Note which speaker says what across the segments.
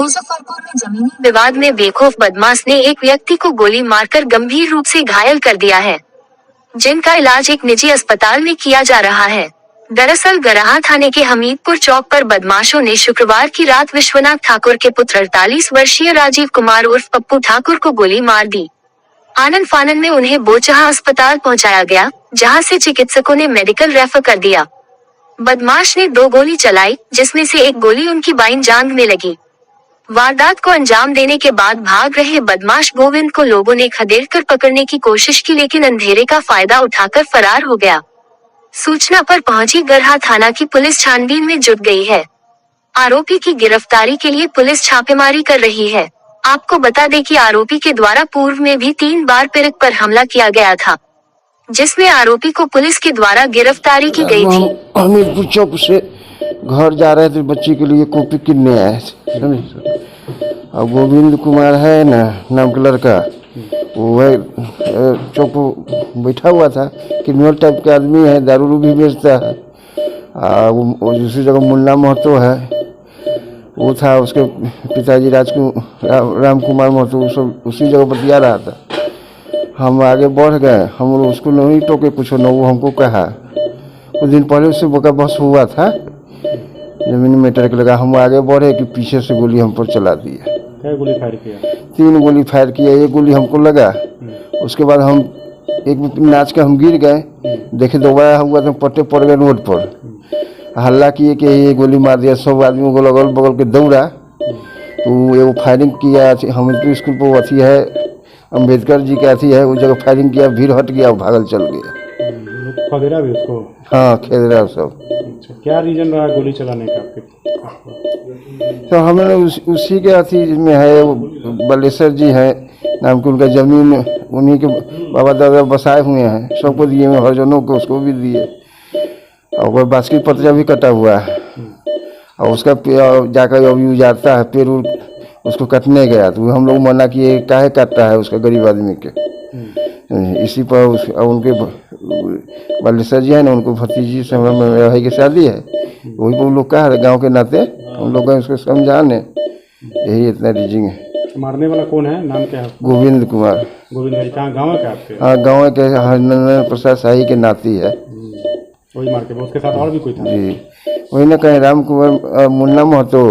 Speaker 1: मुजफ्फरपुर में जमीनी विवाद में बेखौफ बदमाश ने एक व्यक्ति को गोली मारकर गंभीर रूप से घायल कर दिया है, जिनका इलाज एक निजी अस्पताल में किया जा रहा है। दरअसल गराहा थाने के हमीदपुर चौक पर बदमाशों ने शुक्रवार की रात विश्वनाथ ठाकुर के पुत्र 48 वर्षीय राजीव कुमार उर्फ पप्पू ठाकुर को गोली मार दी। आनन फानन में उन्हें बोचहा अस्पताल पहुंचाया गया, जहां से चिकित्सकों ने मेडिकल रेफर कर दिया। बदमाश ने 2 गोली चलाई, जिसमें से एक गोली उनकी बाईं जांघ में लगी। वारदात को अंजाम देने के बाद भाग रहे बदमाश गोविंद को लोगों ने खदेड़कर पकड़ने की कोशिश की, लेकिन अंधेरे का फायदा उठाकर फरार हो गया। सूचना पर पहुंची गराहा थाना की पुलिस छानबीन में जुट गई है। आरोपी की गिरफ्तारी के लिए पुलिस छापेमारी कर रही है। आपको बता दें कि आरोपी के द्वारा पूर्व में भी 3 बार पीड़ित पर हमला किया गया था, जिसमें आरोपी को पुलिस के द्वारा गिरफ्तारी की गई थी।
Speaker 2: हमीरपुर चौक से घर जा रहे थे, बच्ची के लिए कॉपी किनने आए थे। और गोविंद कुमार है ना नाम का लड़का, वो है चौक पर बैठा हुआ था, क्रिमिनल टाइप के आदमी है, दारू भी बेचता है। वो दूसरी जगह मुन्ना महतो है, वो था। उसके पिताजी राम कुमार महतो, वो सब उसी जगह बतिया रहा था। हम आगे बढ़ गए, हम लोग उसको नहीं टोके कुछ न, वो हमको कहा। कुछ दिन पहले उससे बका बस हुआ था, जमीन मीटर के लगा। हम आगे बढ़े कि पीछे से गोली हम पर चला दिया।
Speaker 3: क्या गोली फायर किया?
Speaker 2: 3 गोली फायर किया, एक गोली हमको लगा। उसके बाद हम एक नाच के हम गिर गए, देखे दोबारा हुआ तो पट्टे पड़ गए रोड पर। हल्ला किए कि ये गोली मार दिया, सब आदमियों को अगल बगल के दौड़ा। तो वो फायरिंग किया। हमीरपुर स्कूल पर अथी है, अम्बेडकर जी का अथी है, उस जगह फायरिंग किया, भीड़ हट गया, भागल चल गया।
Speaker 3: खदेड़ा भी उसको?
Speaker 2: हाँ, खेदरा सब।
Speaker 3: अच्छा, क्या रीजन रहा गोली चलाने का आपके?
Speaker 2: तो हमने उसी के अथी में है, बलेश्वर जी है नाम के, उनका जमीन उन्हीं के बाबा दादा बसाए हुए हैं, सबको दिए हुए, हरजनों को उसको भी दिए। और वह बास्की पत्रिया भी कटा हुआ है। और उसका जाकर अभी उजाड़ता है, पेड़ उसको कटने गया, तो हम लोग मना किए, काहे काटता है उसका गरीब आदमी के। इसी पर उनके बलेश्वर जी है ना, उनको भतीजी से मेरे भाई की शादी है, वही पर लोग कहा गाँव के नाते हम लोग उसको समझाने, यही इतना रीजन है।
Speaker 3: मारने वाला कौन है, नाम क्या है?
Speaker 2: गोविंद कुमार।
Speaker 3: गोविंद भाई कहाँ गाँव है आपके?
Speaker 2: हाँ, गाँव के हरनंदन प्रसाद शाही के नाती है।
Speaker 3: वही मार के, उसके साथ और भी कोई था?
Speaker 2: जी, वही ना कहीं राम कुमार, मुन्ना महतो,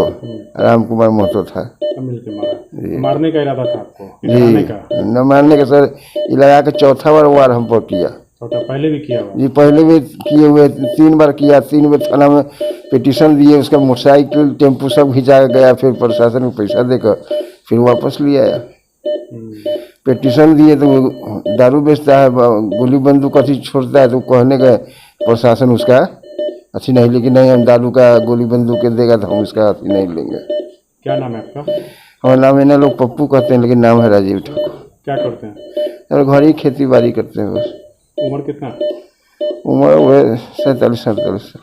Speaker 2: राम कुमार महतो था।
Speaker 3: मिलके मारा। मारने का इरादा था आपको?
Speaker 2: जी, न मारने का सर, ये लगा के चौथा वार हम पर किया।
Speaker 3: पहले भी किया हुआ? जी,
Speaker 2: पहले भी किए हुए, 3 बार किया। 3 बार थाना में पिटीशन दिए, उसका मोटरसाइकिल टेम्पू सब खिंचा गया, फिर प्रशासन को पैसा देकर फिर वापस ले आया। पिटीशन दिए तो दारू बेचता है, गोली बंदूक अथी छोड़ता है, तो कहने गए प्रशासन उसका अच्छी नहीं, लेकिन नहीं, हम दारू का गोली बंदूक के देगा तो हम उसका अथी नहीं लेंगे।
Speaker 3: क्या नाम है आपका?
Speaker 2: हमारा नाम इन्हें लोग पप्पू कहते हैं, लेकिन नाम है राजीव ठाकुर।
Speaker 3: क्या करते हैं?
Speaker 2: और घर ही खेती बाड़ी करते हैं बस।
Speaker 3: उम्र कितना?
Speaker 2: उम्र वो 47-48।